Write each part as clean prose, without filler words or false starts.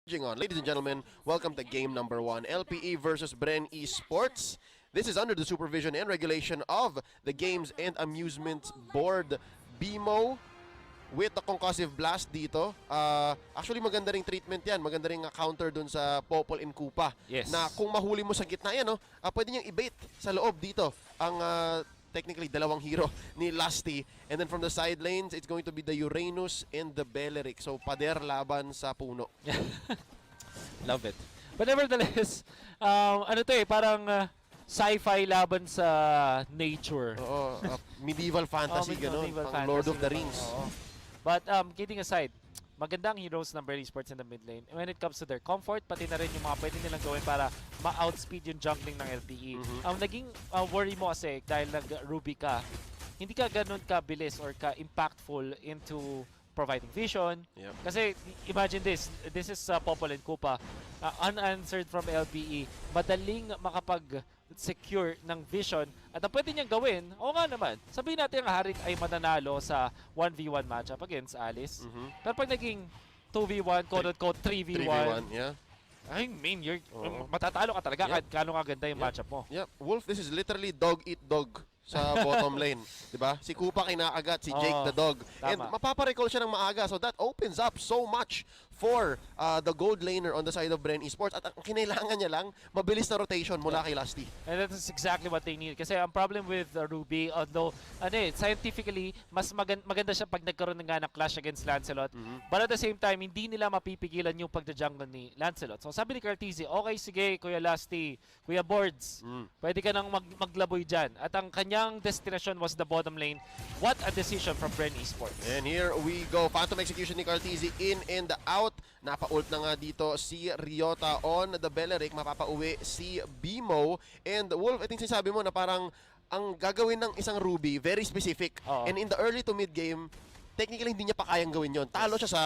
On. Ladies and gentlemen, welcome to game number 1, LPE versus BREN Esports. This is under the supervision and regulation of the Games and Amusements Board, BMO, with the concussive blast dito. Actually, maganda ring treatment yan. Maganda ring counter dun sa Popol and Kupa. Yes. Na kung mahuli mo sa gitna yan, pwede niyang i-bait sa loob dito ang technically dalawang hero ni Lusty. And then from the side lanes, it's going to be the Uranus and the Beleric. So, pader laban sa puno. Love it. But nevertheless, ano to parang sci-fi laban sa nature. Oo, medieval fantasy, gano'n. Pang Lord of the Rings. But kidding aside, magandang heroes ng BREN Esports in the mid lane. When it comes to their comfort, pati na rin yung mga pwede nilang gawin para ma-outspeed yung jungling ng LPE. Naging worry mo kasi dahil nag-Ruby ka, hindi ka ganun ka-bilis or ka-impactful into providing vision. Yep. Kasi imagine this is Popol and Kupa, unanswered from LPE, madaling makapag-secure ng vision at ang pwede niyang gawin, oo nga naman, sabihin natin ang Harik ay mananalo sa 1v1 matchup against Alice. Pero pag naging 2v1, quote-unquote 3v1, yeah. I mean, matatalo ka talaga kahit kano kaganda yung matchup mo. Yep. Wolf, this is literally dog eat dog sa bottom lane, 'di ba? Si Kupa kinakagat, si Jake the dog. Tama. And mapaparecall siya ng maaga, so that opens up so much for the gold laner on the side of BREN Esports. At ang kinailangan niya lang, mabilis na rotation mula kay Lusty. And that is exactly what they need. Kasi ang problem with Ruby, although scientifically, mas maganda siya pag nagkaroon nga ng clash against Lancelot. But at the same time, hindi nila mapipigilan yung pagda-jungle ni Lancelot. So sabi ni FlapTzy, okay, sige, Kuya Lusty, Kuya Boards, pwede ka nang maglaboy dyan. At ang kanyang destination was the bottom lane. What a decision from BREN Esports. And here we go. Phantom execution ni FlapTzy in and out. Napa-ult na nga dito si Ryota on the Beleric. Mapapauwi si BMO. And Wolf, I think sinasabi mo na parang ang gagawin ng isang Ruby, very specific. And in the early to mid game, technically hindi niya pa kayang gawin yon. Talo siya sa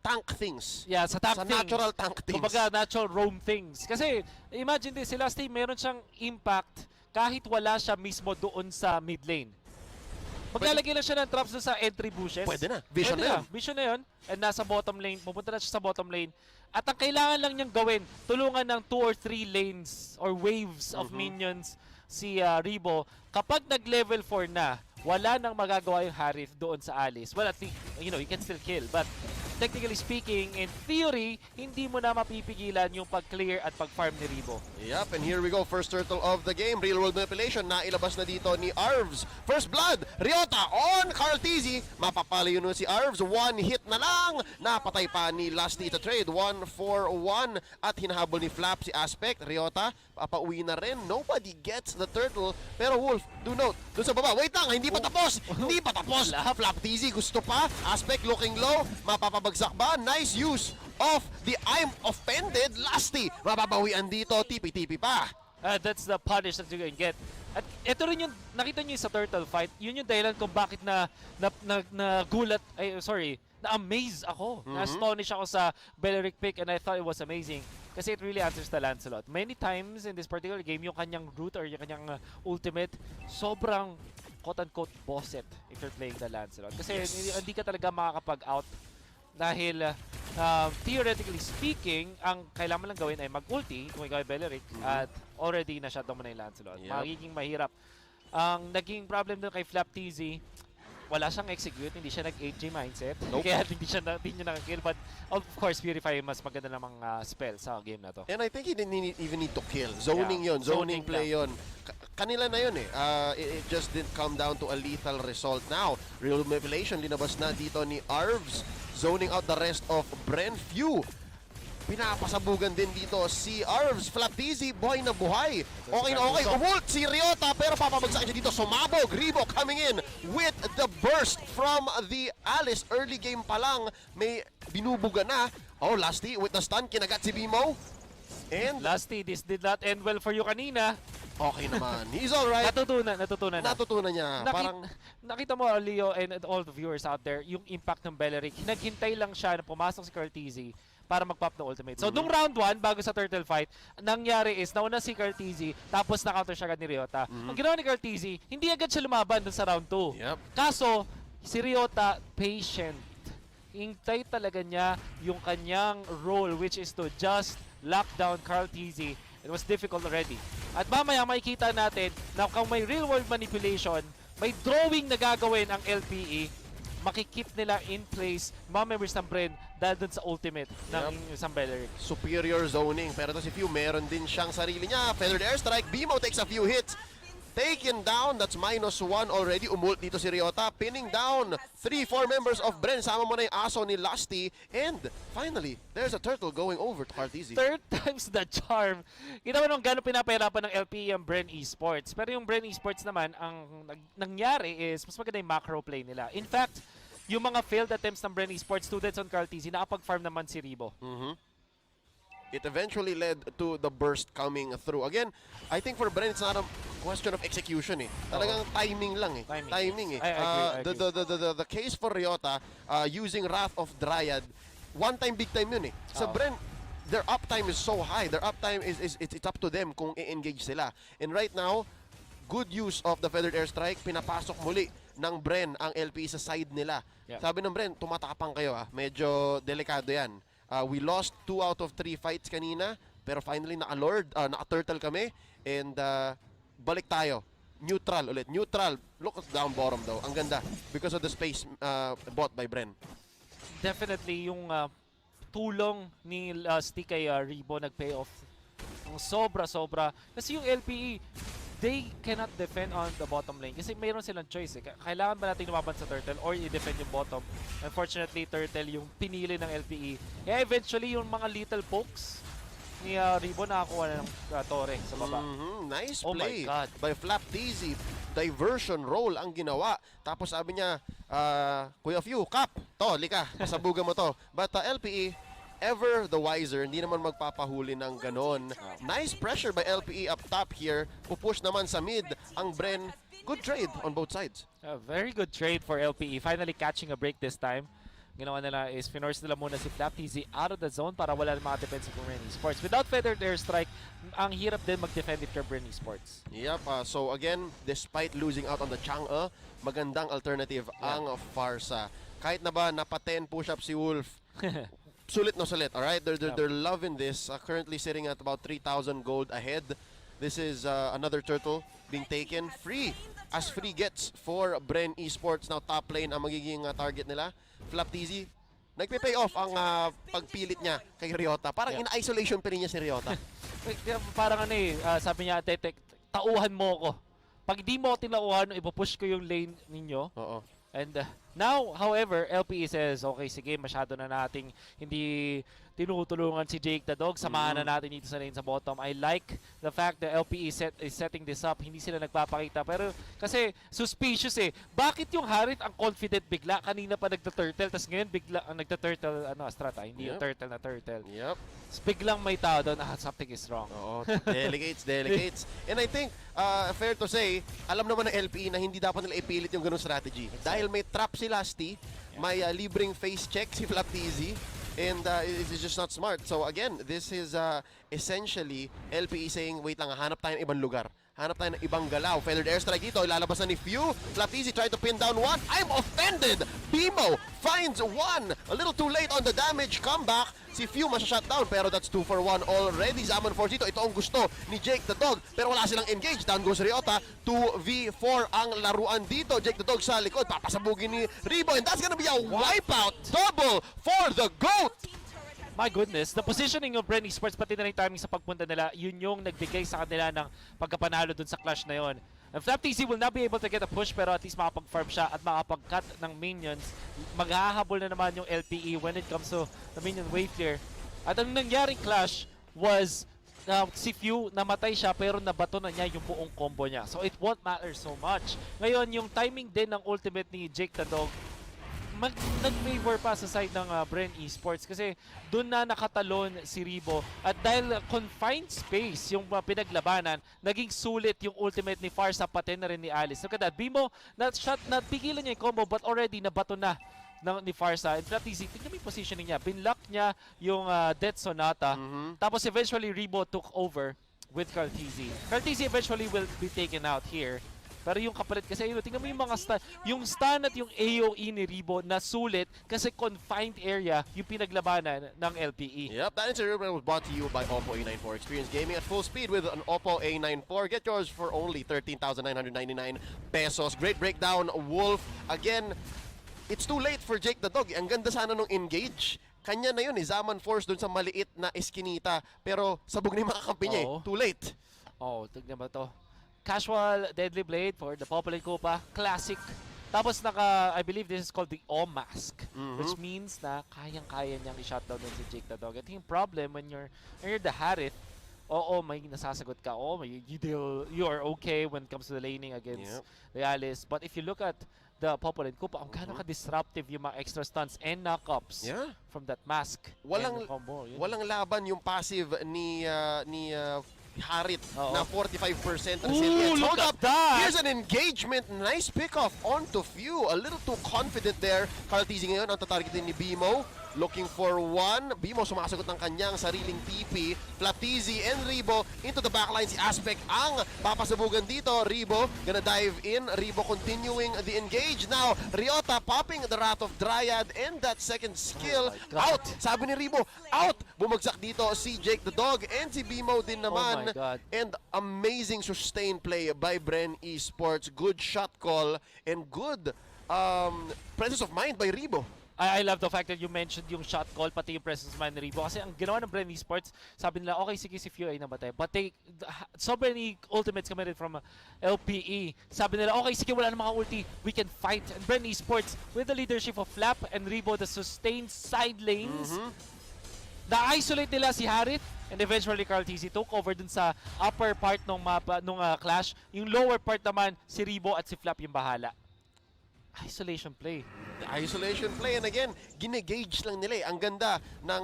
tank things. Yeah, sa tank things. Natural tank things. Kumbaga, natural roam things. Kasi, imagine this, si Lusty, meron siyang impact kahit wala siya mismo doon sa mid lane. Maglalagay lang siya ng traps doon sa entry bushes. Pwede na. Vision na yun. Vision na yun. And nasa bottom lane, pupunta na siya sa bottom lane. At ang kailangan lang niyang gawin, tulungan ng 2 or 3 lanes or waves of minions si Rebo. Kapag nag-level 4 na, wala nang magagawa yung Harith doon sa Alice. Well, at least, you can still kill. But technically speaking, in theory, hindi mo na mapipigilan yung pag-clear at pag-farm ni Rebo. Yep, and here we go. First turtle of the game. Real world manipulation. Nailabas na dito ni Arvs. First blood. Ryota on FlapTzy. Mapapalayo nun si Arvs. One hit na lang. Napatay pa ni Lusty to trade. 1-4-1. At hinahabol ni Flap si Aspect. Ryota, papauwi na rin. Nobody gets the turtle. Pero Wolf, do note, dun sa baba. Wait lang, hindi pa tapos. Hindi pa tapos. FlapTzy gusto pa. Aspect looking low. Mapapabagsak ba? Nice use of the I'm offended Lusty. Mababawian dito, tipi-tipi pa. That's the punish that you can get. At ito rin yung, nakita nyo yung sa turtle fight, yun yung dahilan kung bakit na-amaze ako. Na-astonish ako sa Beleric pick and I thought it was amazing. Kasi it really answers the Lancelot. Many times in this particular game, yung kanyang root or yung kanyang ultimate, sobrang quote-unquote boss it if you're playing the Lancelot. Kasi hindi ka talaga makakapag-out dahil theoretically speaking, ang kailangan mo lang gawin ay mag-ulti kung ikaw ay Beleric at already na-shutdown mo na yung Lancelot. Magiging mahirap. Ang naging problem doon kay FlapTzy, wala siyang execute, hindi siya nag-8G mindset. Kaya hindi niya nakakill. But of course, Purify mas maganda namang spell sa game na to. And I think he didn't even need to kill. Zoning yun. Zoning play yun. Kanila na yun eh. It just didn't come down to a lethal result. Now, real manipulation, linabas na dito ni Arvs. Zoning out the rest of BREN. Few. Pinapasabugan din dito si Arvs. FlapTzy, buhay na buhay. Okay na okay. Umult si Ryota pero papabagsak siya dito. Sumabog. Rebo coming in with the burst from the Alice. Early game pa lang. May binubuga na. Oh, Lusty with the stun. Kinagat si BMO. And Lusty, this did not end well for you kanina. okay naman. He's alright. Natutunan niya. Nakita mo, Leo, and all the viewers out there, yung impact ng Beleric. Naghintay lang siya na pumasok si FlapTzy para mag-pop ng ultimate. So, nung round 1, bago sa turtle fight, nangyari is, nauna si FlapTzy, tapos na-counter siya agad ni Ryota. Ang ginawa ni FlapTzy, hindi agad siya lumaban dun sa round 2. Kaso, si Ryota, patient. hintay talaga niya yung kanyang role, which is to just lock down FlapTzy. It was difficult already. At mamaya makikita natin na kung may real world manipulation, may drawing na gagawin ang LPE, makikip nila in place mga members ng BREN dahil dun sa ultimate ng isang Beleric. Superior zoning. Pero to si Few, meron din siyang sarili niya. Feathered Airstrike. Bimo takes a few hits. Taken down. That's -1 already. Umult dito si Ryota. Pinning down 3-4 members of BREN. Sama mo na yung aso ni Lusty. And finally, there's a turtle going over to FlapTzy. Third time's the charm. Kita mo nung gano'ng pinapahirapan ng LPE ang BREN Esports. Pero yung BREN Esports naman, ang nangyari is mas maganda yung macro play nila. In fact, yung mga failed attempts ng BREN Esports, students on FlapTzy, nakapag-farm naman si Ribo. It eventually led to the burst coming through. Again, I think for BREN, it's not a question of execution eh. Talagang timing lang eh. Timing eh. I agree. The case for Ryota, using Wrath of Dryad, one time, big time yun eh. Sa BREN, their uptime is so high. Their uptime it's up to them kung i-engage sila. And right now, good use of the Feathered Airstrike, pinapasok muli ng BREN ang LPE sa side nila. Sabi ng BREN, tumatapang kayo ah. Medyo delikado yan. We lost 2 out of 3 fights kanina, pero finally naka-turtle kami, and balik tayo. Neutral ulit. Neutral. Look at down bottom daw. Ang ganda. Because of the space bought by BREN. Definitely yung tulong ni Lusty kay Ribo nag-pay off. Sobra-sobra. Kasi yung LPE, they cannot defend on the bottom lane kasi mayroon silang choice eh. Kailangan ba natin lumaban sa turtle or i-defend yung bottom? Unfortunately, turtle yung pinili ng LPE. Kaya eventually yung mga little pokes ni Ribo nakakuha na ng Torre sa baba. Nice Oh play my God. by FlapTzy. Diversion roll ang ginawa. Tapos sabi niya, Kuya Few, Kap, to, Lyka, pasabugan mo to. But LPE, ever the wiser, hindi naman magpapahuli ng ganon. Nice pressure by LPE up top here. Pupush naman sa mid ang BREN. Good trade on both sides. A very good trade for LPE. Finally catching a break this time. Ginawa nila is finorce nila muna si FlapTzy out of the zone para wala mga defensive for BREN Esports. Without Feathered Airstrike, ang hirap din mag-defend if you're BREN Esports. Yep, so again, despite losing out on the Chang'e, magandang alternative ang Farsa. Kahit na ba napa 10 push-up si Wolf, sulit no sulit, alright? They're loving this. Currently sitting at about 3,000 gold ahead. This is another turtle being taken. Free, as free gets for BREN Esports. Now top lane ang magiging target nila. FlapTzy, nagpe-pay off ang pagpilit niya kay Ryota. Parang in-isolation pa rin niya si Ryota. Parang ano eh, sabi niya, tauhan mo ko. Pag di mo tinauhan, ipupush ko yung lane ninyo. Oo. And now, however, LPE says, okay, sige, masyado na nating hindi tinutulungan si Jake the Dog. Samahan na natin dito sa lane sa bottom. I like the fact that LPE is setting this up. Hindi sila nagpapakita. Pero kasi suspicious eh. Bakit yung Harit ang confident bigla? Kanina pa nagta-turtle, tapos ngayon bigla ang nagta-turtle, Astrata. Hindi yung turtle na turtle. Yep. Tapos biglang may tao doon, something is wrong. Oo, delegates. And I think, fair to say, alam naman ng LPE na hindi dapat nila ipilit yung ganung strategy. Dahil may trap si Lusty, may libreng face check si FlapTzy, and it's just not smart. So again, this is essentially LPE saying, wait lang, hanap tayo ng ibang lugar. Hanap tayo ng ibang galaw. Feathered Airstrike dito, ilalabas na ni Few. FlapTzy tried to pin down one. I'm offended! Bimo finds one. A little too late on the damage comeback. Si Few masya-shut down, pero that's 2 for 1 already. Zaman Force dito, ito ang gusto ni Jake the Dog, pero wala silang engage. Down goes Ryota. 2v4 ang laruan dito. Jake the Dog sa likod, papasabugin ni Ribo, and that's gonna be a wipeout. Double for the GOAT! My goodness, the positioning of BREN Esports pati na rin timing sa pagpunta nila, yun yung nagbigay sa kanila ng pagkapanalo dun sa clash na yun. And FlapTzy will not be able to get a push, pero at least makapag-farm siya at makapag-cut ng minions. Maghahabol na naman yung LPE when it comes to the minion wave clear. At ang nangyaring clash was si Few, namatay siya pero nabato na niya yung buong combo niya. So it won't matter so much. Ngayon, yung timing din ng ultimate ni Jake the Dog, nag-favor pa sa side ng BREN Esports kasi doon na nakatalon si Ribo, at dahil confined space yung pinaglabanan, naging sulit yung ultimate ni Farsa pati na rin ni Alice. Look at that, Bimo, napigilan niya yung combo but already nabato na ni Farsa. And FlapTzy, tingnan mo yung positioning niya, binlock niya yung Death Sonata, tapos eventually Ribo took over with FlapTzy. FlapTzy eventually will be taken out here. Pero yung kapalit kasi, tingnan mo yung mga stun. Yung stun at yung AOE ni Rebo na sulit kasi confined area yung pinaglabanan ng LPE. Yep, that interview was brought to you by Oppo A94. Experience gaming at full speed with an Oppo A94. Get yours for only 13,999 pesos. Great breakdown, Wolf. Again, it's too late for Jake the Dog. Ang ganda sana nung engage. Kanya na yun, Zaman Force dun sa maliit na eskinita. Pero sabog na yung mga kampi niya eh. Too late. Tignan mo to. Casual Deadly Blade for the Popular Copa. Classic. Tapos I believe this is called the O Mask. Which means na kayang-kaya niyang i-shutdown din si Jake the Dog. I think problem when you're the Harith, may nasasagot ka. You are okay when it comes to the laning against Realis. But if you look at the Popular Copa, ang gano'n ka-disruptive yung mga extra stunts and knockups from that mask. Walang laban yung passive ni Harit na 45% resilience. Look at that! Here's an engagement. Nice pick-off onto Few. A little too confident there. FlapTzy ngayon ang tatargetin ni Bimo. Looking for one. Bimo sumasagot ng kanyang sariling TP. FlapTzy and Rebo into the backline. Si Aspect ang papasabugan dito. Rebo gonna dive in. Rebo continuing the engage. Now, Ryota popping the Wrath of Dryad and that second skill. Out! Sabi ni Rebo, out! Bumagsak dito si Jake the Dog and si Bimo din naman. And amazing sustained play by BREN Esports. Good shot call and good presence of mind by Rebo. I love the fact that you mentioned yung shot call, pati yung presence man ni Rebo. Kasi ang ginawa ng BREN Esports, sabi nila, okay, sige si Few ay namatay. But so many ultimates committed from LPE. Sabi nila, okay, sige, wala na mga ulti. We can fight. And BREN Esports, with the leadership of Flap and Rebo, the sustained side lanes, na-isolate nila si Harith. And eventually, FlapTzy took over dun sa upper part ng mapa, nung clash. Yung lower part naman, si Rebo at si Flap yung bahala. Isolation play. Isolation play, and again, ginegage lang nila eh. Ang ganda ng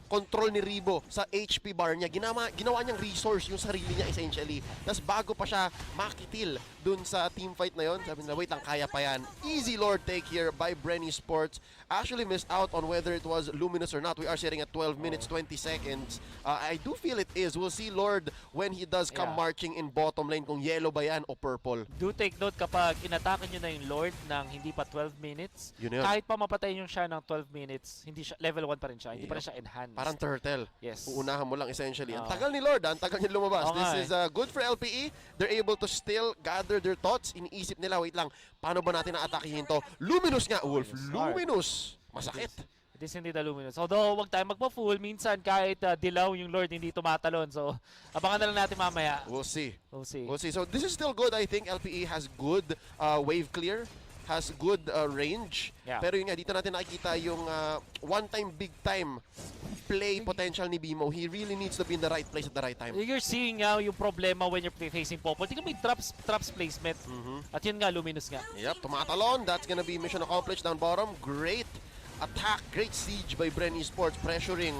control ni Rebo sa HP bar niya. Ginawa niyang resource yung sarili niya essentially. Tapos bago pa siya makitil dun sa teamfight na yon, sabi nila, wait lang, kaya pa yan. Easy Lord take here by BREN Esports. Actually missed out on whether it was Luminous or not. We are sitting at 12 minutes, 20 seconds. I do feel it is. We'll see Lord when he does come marching in bottom lane, kung yellow ba yan o purple. Do take note kapag inatake nyo na yung Lord ng hindi pa 12 minutes, kahit pa mapatay yung siya ng 12 minutes, hindi siya, level 1 pa rin siya, hindi pa rin siya enhanced. Parang turtle. Yes. Uunahan mo lang essentially. Ang tagal ni Lord, ang tagal niya lumabas. This is good for LPE. They're able to still gather their thoughts. Iniisip nila, wait lang, paano ba natin na-atakihin to? Luminous nga, Wolf. Luminous. Masakit. It is hindi the Luminous. Although, wag tayo magpa-full. Minsan, kahit dilaw yung Lord, hindi tumatalon. So, abangan na lang natin mamaya. We'll see. We'll see. We'll see. So, this is still good. I think LPE has good wave clear. Has good range. Pero yun nga, dito natin nakikita yung one-time, big-time play potential ni Bimo. He really needs to be in the right place at the right time. You're seeing now yung problema when you're facing Popol. Tingnan mo yung traps placement. At yun nga, Luminous nga. Yep, tumatalon. That's gonna be mission accomplished down bottom. Great attack, great siege by BREN Esports, pressuring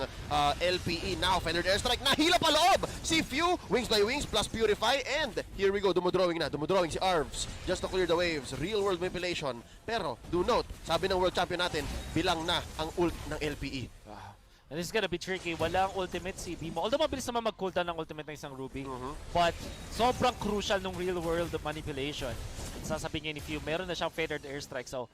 LPE. Now, feathered airstrike, nahila pa loob! Si Few, wings by wings, plus purify, and here we go, dumodrawing si Arvs, just to clear the waves, real world manipulation. Pero, do note, sabi ng world champion natin, bilang na ang ult ng LPE. And this is gonna be tricky. Walang ultimate si Bimo. Although mabilis naman mag-cooldown ng ultimate ng isang Ruby. But, sobrang crucial nung real world manipulation. Sasabihin niya ni Few, meron na siyang feathered airstrike. So,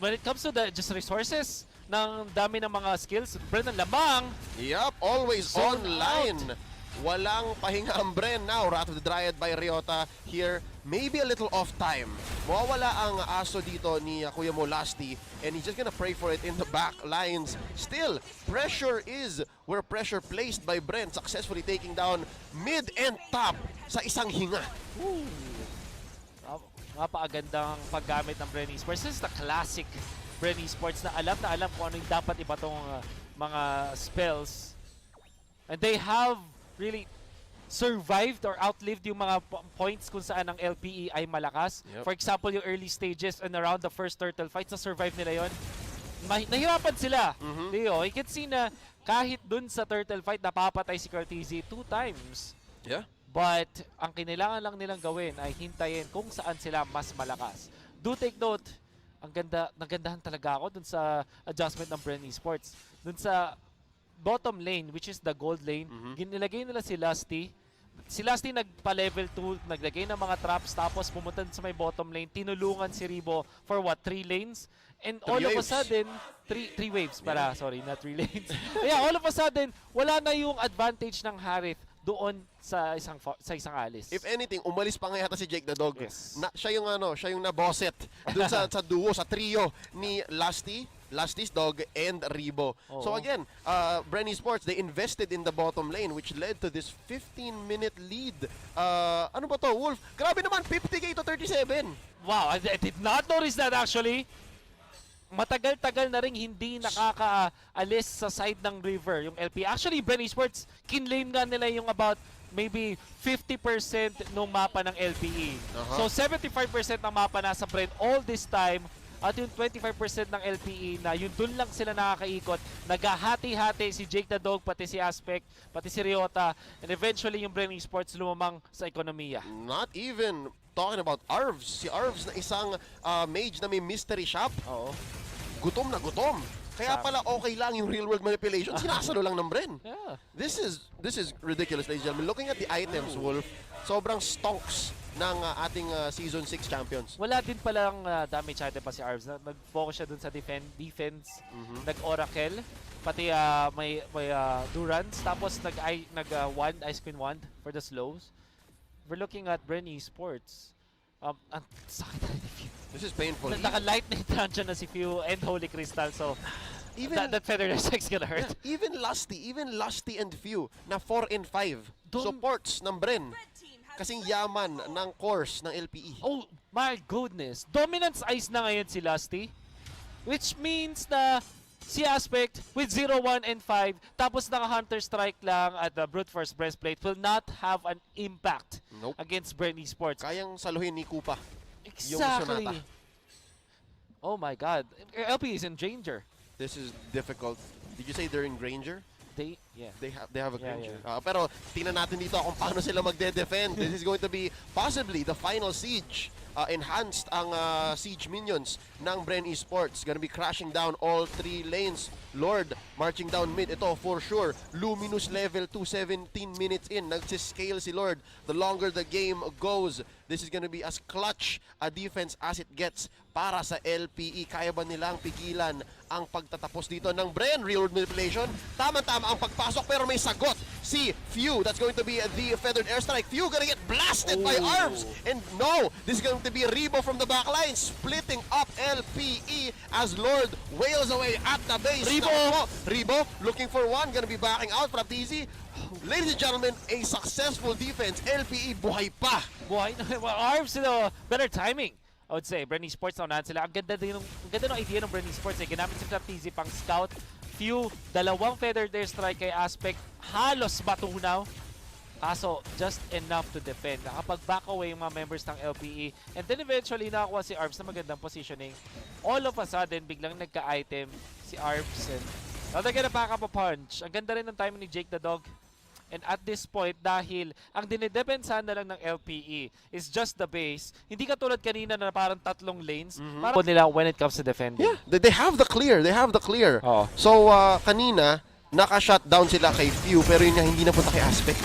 when it comes to the just resources, ng dami ng mga skills, BREN ang lamang. Yup, always online. Walang pahinga ang BREN now. Wrath of the Dryad by Ryota here. Maybe a little off time. Mawawala ang aso dito ni Kuya Mo Lasty, and he's just gonna pray for it in the back lines. Still, pressure is where pressure placed by BREN, successfully taking down mid and top sa isang hinga. Napakagandang paggamit ng BREN Esports. This is the classic BREN Esports na alam kung ano yung dapat iba tong mga spells. And they have really survived or outlived yung mga points kung saan ang LPE ay malakas. For example, yung early stages and around the first turtle fights, na-survive nila yon. Nahirapan sila. You can see na kahit dun sa turtle fight, napapatay si FlapTzy 2 times. But ang kinailangan lang nilang gawin ay hintayin kung saan sila mas malakas. Do take note, nagandahan talaga ako dun sa adjustment ng BREN Esports. Dun sa bottom lane, which is the gold lane, nilagay nila si Lusty, si Lusty nagpa-level 2, naglagay ng mga traps, tapos pumunta sa may bottom lane, tinulungan si Ribo for what, 3 lanes? And all of a sudden, 3 waves para, sorry, not 3 lanes. Yeah, all of a sudden, wala na yung advantage ng Harith doon sa isang alis. If anything, umalis pa nga yata si Jake the Dog. Yes. Siya yung naboset doon sa duo, sa trio ni Lusty's Dog, and Ribo. Oo. So again, BREN Esports, they invested in the bottom lane which led to this 15-minute lead. Ano ba to, Wolf? Grabe naman, 50k to 37. Wow, I did not notice that actually. Matagal-tagal na rin hindi nakakaalis sa side ng river yung LPE. Actually, BREN Esports, kinlame nga nila yung about maybe 50% ng mapa ng LPE. So 75% ng mapa nasa BREN all this time, at yung 25% ng LPE na yun dun lang sila nakakaikot. Naghahati-hati si Jake the Dog, pati si Aspect, pati si Ryota, and eventually yung BREN Esports lumamang sa ekonomiya. Not even talking about Arvs. Si Arvs na isang mage na may mystery shop. Oo. Gutom na gutom. Kaya pala okay lang yung real world manipulation. Sinasalo lang ng BREN. Yeah. This is ridiculous, ladies and gentlemen. Looking at the items, Wolf, sobrang stonks ng ating Season 6 champions. Wala din palang damage item pa si Arvs. Nag-focus siya dun sa defense, nag-oracle, pati may Durance, tapos nag-wand, Ice Queen Wand for the slows. We're looking at BREN Esports. Ang sakit na ni Few. This is painful. Naka-lightning dungeon na si Few and Holy Crystal, so Even that Feather Effect's gonna hurt. Yeah, even Lusty and Few na 4 and 5 supports ng BREN. Kasing yaman ng course ng LPE. Oh my goodness. Dominance Ice na ngayon si Lusty. Which means na si Aspect with 0, 1, and 5 tapos naka-Hunter Strike lang at the Brute Force Breastplate will not have an impact against BREN Esports. Kayang saluhin ni Kupa. Exactly. Yung Oh my god. LPE is in danger. This is difficult. Did you say they're in Granger? They have a Yeah, Granger. Pero tingnan natin dito kung paano sila magde-defend. This is going to be possibly the final siege. Enhanced ang siege minions ng BREN Esports. Gonna be crashing down all 3 lanes. Lord marching down mid. Ito for sure. Luminous level 2, 17 minutes in. Nagsiscale si Lord. The longer the game goes, this is gonna be as clutch a defense as it gets para sa LPE. Kaya ba nilang pigilan ang pagtatapos dito ng BREN? Real world manipulation. Tama-tama ang pagpasok pero may sagot si Few. That's going to be the feathered airstrike. Few gonna get blasted by Arvs. And no, this is going to be Ribo from the backline splitting up LPE as Lord wails away at the base. Ribo looking for one. Gonna be backing out. FlapTzy. Ladies and gentlemen, a successful defense. LPE buhay pa. Buhay na. Well, Arvs, better timing. I would say, BREN Esports naunahan sila. Ang ganda ng idea ng BREN Esports. Ginamit si FlapTzy pang scout. Few, dalawang feathered airstrike kay Aspect. Halos matunaw. Kaso, just enough to defend. Nakapag-back away yung mga members ng LPE. And then eventually, nakakuha si Arvs na magandang positioning. All of a sudden, biglang nagka-item si Arvs. And now they're gonna pack up a punch. Ang ganda rin ng timing ni Jake the Dog. And at this point, dahil ang dinidepensahan na lang ng LPE is just the base, hindi katulad kanina na parang 3 lanes, para nila when it comes to defending. Yeah, they have the clear. Oo. So, kanina, naka-shutdown sila kay Few, pero yun nga, hindi napunta kay Aspect.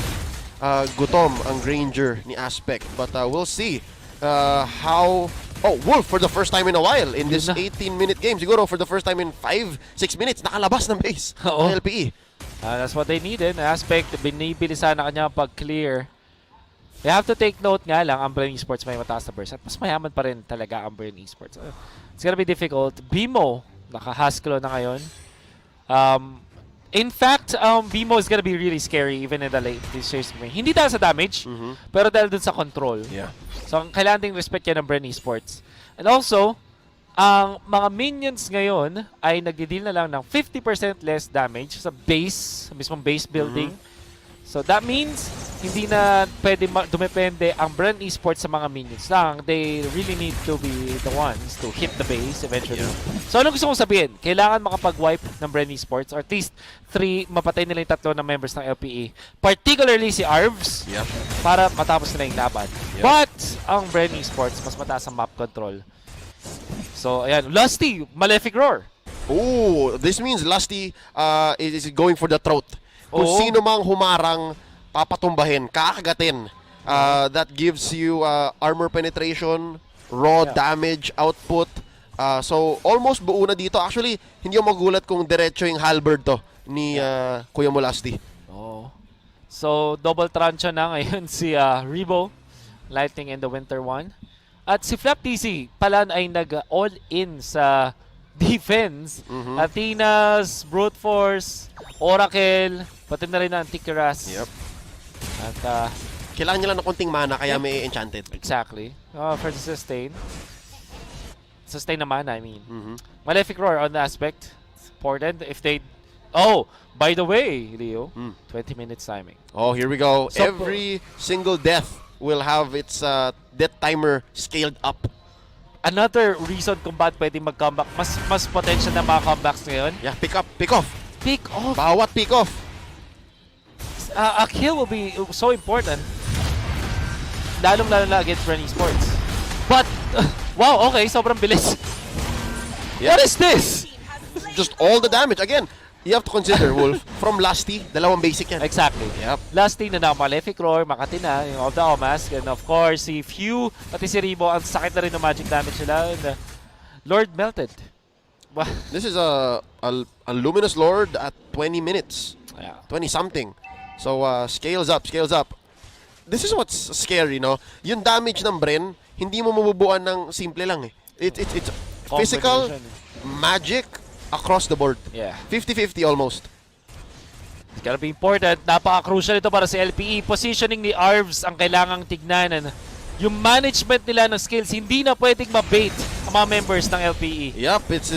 Gutom ang Granger ni Aspect. But we'll see how... Oh, Wolf for the first time in a while in this 18-minute game. Siguro for the first time in 5-6 minutes, nakalabas ng base ng LPE. That's what they needed. Aspect, binibilisan na kanya pag-clear. You have to take note nga lang, ang BREN Esports may mataas na burst. At mas mayaman pa rin talaga ang BREN Esports. It's gonna be difficult. Bimo, naka-Haskell na ngayon. In fact, Bimo is gonna be really scary even in the late this year's game. Hindi dahil sa damage, pero dahil dun sa control. Yeah. So, kailangan ding respect yan ng BREN Esports. And also, ang mga minions ngayon ay nagdi-deal na lang ng 50% less damage sa base, sa mismong base building. So that means hindi na pwede dumepende ang BREN Esports sa mga minions lang. They really need to be the ones to hit the base eventually. So ano gusto kong sabihin? Kailangan makapag-wipe ng BREN Esports or at least 3, mapatay nila yung 3 na members ng LPE. Particularly si Arvs para matapos nila yung laban. But ang BREN Esports mas mataas ang map control. So, ayan. Lusty, Malefic Roar. Oh, this means Lusty is going for the throat. Kung sino mang humarang papatumbahin, kakagatin. That gives you armor penetration, raw damage output. So almost buo na dito. Actually, hindi ako magulat kung diretso yung halberd to ni Kuya Molasti. Oh. So double trancha na ngayon si Rebo, Lightning in the Winter 1. At si FlapTzy pala ay nag-all-in sa defense. Athena's, Brute Force, Oracle, pati na rin ang Antikyras. Yep. At Kailangan nila ng konting mana kaya may enchanted. exactly. For the sustain. Sustain na mana, I mean. Malefic Roar on the aspect. It's important if they... Oh! By the way, Leo, 20 minutes timing. Oh, here we go. So, Every single death will have its death timer scaled up. Another reason kung bakit pwede mag-comeback. Mas potential na mga comebacks ngayon. Yeah, pick up, pick off. Pick off. Bawat pick off. A kill will be so important. Lalong-lalo na against BREN Esports. But, wow, okay, sobrang bilis. Yeah. What is this? Just all the damage. Again, you have to consider, Wolf, from Lasty, dalawang basic yan. Exactly. Yep. Last thing na Malefic Roar, Makati na, yung of the Omask, and of course, si Few, pati si Rebo, ang sakit na rin ng magic damage nila, and Lord melted. This is a Luminous Lord at 20 minutes. Yeah. 20-something. So, scales up, scales up. This is what's scary, no? Yung damage ng BREN, hindi mo mabubuan ng simple lang eh. It's physical, magic, across the board. Yeah. 50-50 almost. It's gonna be important. Napaka-crucial ito para sa LPE. Positioning ni Arvs ang kailangang tignan. Yung management nila ng skills, hindi na pwedeng mabait ang mga members ng LPE. Yup, it's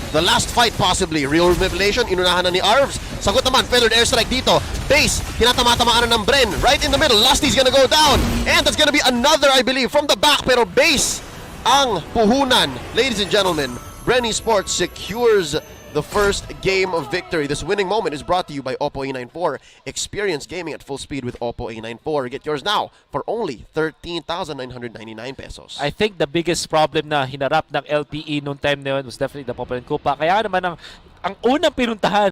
the last fight possibly. Real Manipulation, inunahan na ni Arvs. Sagot naman, Feathered Airstrike dito. Base, tinatama-tamaan na ng BREN. Right in the middle, Lusty's gonna go down. And that's gonna be another, I believe, from the back. Pero Base ang puhunan. Ladies and gentlemen, BREN Esports secures the first game of victory. This winning moment is brought to you by Oppo A94. Experience gaming at full speed with Oppo A94. Get yours now for only 13,999 pesos. I think the biggest problem na hinarap ng LPE noong time na yun was definitely the Popalan Kupa. Kaya naman ang unang pinuntahan